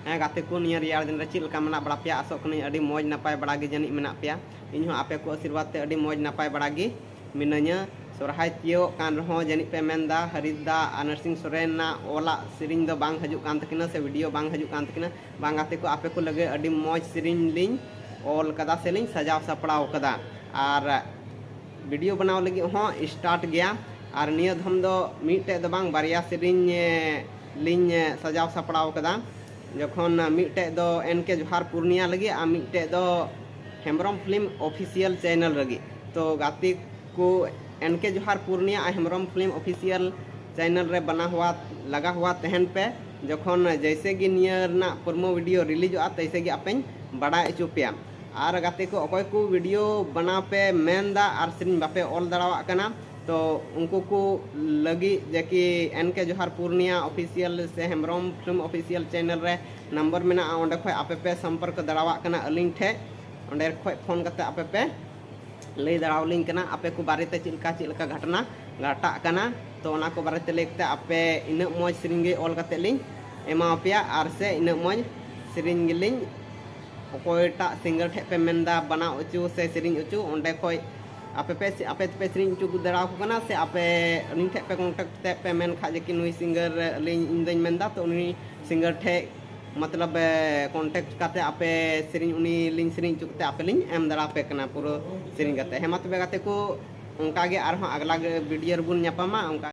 हाँ गाते को नियर रियार दिन रे चिलका मना बड़ा पे आसो कनी अडी मौज नपाय बड़ा गे जनी मेना पे इन हो आपे को आशीर्वाद ते अडी मौज नपाय बड़ा गे मिनान्या सोरहाय तियो कान रहो जनी पे मेंदा हरिदा नरसिंह सोरेन ना ओला सिरिंग दो बांग हजू कान तकिना से वीडियो बांग हजू कान तकिना बांग गाते को आपे को लगे अडी मौज सिरिंग लिंग ओल कदा से लिंग सजाव सपड़ाव कदा और वीडियो बनाव लगी हो स्टार्ट गया और निया धम दो मीटे दो बांग बारिया सिरिंग लिंग सजाव सपड़ाव कदा जखन मीटे दो एनके जोहार पूर्णिया लगी आ मीटे दो हेम्ब्रम फिल्म ऑफिशियल चैनल लगी तो गाती को एनके जोहार पूर्णिया आ हेम्ब्रम फिल्म ऑफिशियल चैनल रे बना हुआ लगा हुआ तहन पे जखन जैसे कि नियर ना प्रोमो वीडियो रिलीज आ तैसे कि आपन बड़ा अचो पे और गाते को अकोय को वीडियो बना पे मेनदा और सिरिन बापे ऑल दड़ावा कना तो उनको को लगी जेकि एनके जोहार पूर्णिया ऑफिशियल से हेम्ब्रम फिल्म ऑफिशियल चैनल रे नंबर में ओंडे खय आपे पे संपर्क दड़ावा कना अलिंग ठे ओंडे खय फोन करते आपे पे लई दड़ावलिंग कना आपे को बारे चिलका घटना घटा कना तो ओना को बारे लेते आपे इन मौज सिरिंग गे ऑल करते लिंग एमा पेया और से इन मौज सिरिंग लिंग ओकोयटा सिंगर ठे पे मेंदा बना उचू से सिरिंग उचू ओंडे खय आपे पे सिरिंग उचू दड़ाव को कना से आपे उनी ठे पे कांटेक्ट ते पे मेन खा जे कि नुई सिंगर लिंग इन दኝ मेंदा तो उनी सिंगर ठे मतलब कांटेक्ट काते आपे सिरिंग उनी लिंग सिरिंग चुकते आपे लिंग एम दड़ा पे कना पूरा सिरिंग काते हेमा तबे गाते को उनका गे आर अगला वीडियो बुन न्यापामा उनका